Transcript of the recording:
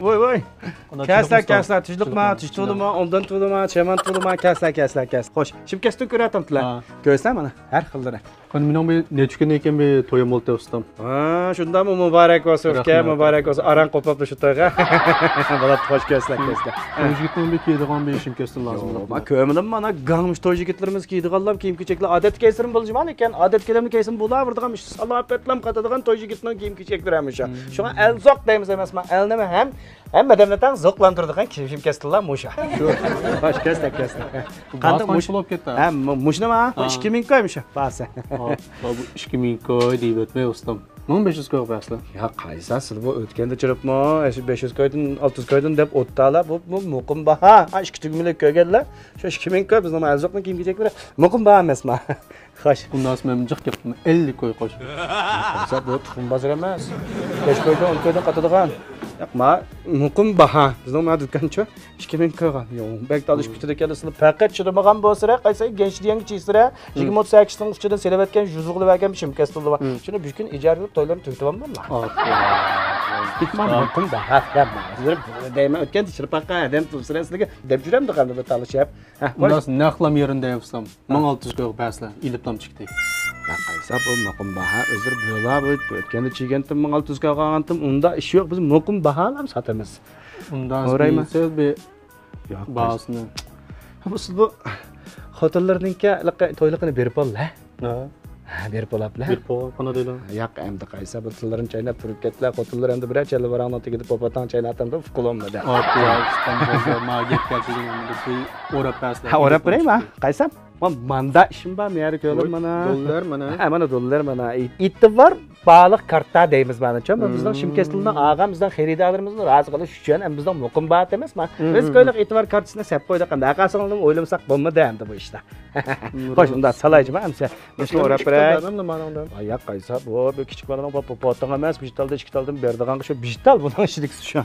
Voy voy. Kesler tujliqma, tujdulma, ondan tudulma, çeman tudulma, kesler. Xo'sh, shimkasdan ko'ratamtlar. Ko'rsam mana har xillari. Qani mening bir necha kun ekan bir to'yim bo'ldi ustam. Ha, shundami muborak bo'lsin, uka, muborak bo'lsin. Aran qo'pib shu to'yga. Bola xo'sh keslar. To'yjigitning bir kiydigan bir shimkasdan lazım. Ma ko'midim mana gangmish to'y yigitlarimiz kiydiganlar kiyim-kechaklar odat kiysin bo'lishman ekan. Odat kelamni kiysin bo'laverdigan ish. Salopatlam qatadigan to'y yigitning kiyim-kechaklar hamish. Shunga elzoq deymiz emasmi? Elnimi ham madamdan zo'qlantiradigan shimkaslar musha. Shu. Xo'sh keslar. Qanday mush bo'lib ketdi? Ha, mushnama 2000 koymush. Basi. Bu 2000 koy deyib o'tmay ustam. 1500 koy basla. Ya qaysa siz bu o'tganda chiribmi? 500 koydan 600 koydan deb o'tdilar. Bu muqim baha. Ha 2 millik koyganlar. Shu 2000 koy bizning azzoqning kiyim-kechaklar muqim baha emasmi? Xo'sh. Bundan sonra mıcık yaptım. 50 koy qo'sh. Qaysa bu tuxum bozor emas. 5 koydan 10 koydan qatadigan. Yo'qma, muqim baha. Bizning ma do'konchi 2000 koygan. Yo'q, belki alış kuchida kelasizlar. Faqat chirmagan bo'lsa, qaysa gençliğin kichikra 28 ning uchidan selib etgan yuzug'li bergan shimkaslar bor. Shuni bir kun ijara qilib to'ylarni to'ytibammanlar. Bitman muqim baha. Deyman o'tgan chirpaqa adam tursa sizlarga deb juramdi qanday talashib. Bundan sonra naqlam yerinde yapsam 1600 koy basla. İliplam çıktı. Qaysa bu muqim baha o'zir bo'lab o'tganda chigantim 1600 ga qolgandim. Unda ish yo'q, biz muqim bahalam sotamiz. Undan sonra bir bahasını. Bu siz bu xotinlarningga to'yliqini berib ol, ha? Ha, berib olablar. Bir po qana deylar. Yo'q, endi qaysa bu tillarni chaynab turib ketdilar. Xotinlar endi bir chala barangni tegib popatan chaynatamda fuqulomda. Ma gap keltigan bu o'rab basla. Ha, o'rab beraymi? Qaysa? Manda ishim bor, meri ko'lim mana. Dollar mana. Ha, mana dollar mana. Itti var, baliq karta deymiz menimcha. Bizning Shimkaslidan og'am bizdan xaridorlarimizni rozi qilish uchun ham bizdan muqim bahat emasmi? Biz ko'ylak e'tibor kartasini sep qo'ydik. Qanday aqasini o'ylamasak bo'lmadi endi bu ishda. Xo'sh, unda salayjimi hamsa? Shuni o'rab beray. Oyoq qaysa bu kichik bolaning popotan emas, bijitalda 2 taldan berdigan shu bijital buning ichilik shu.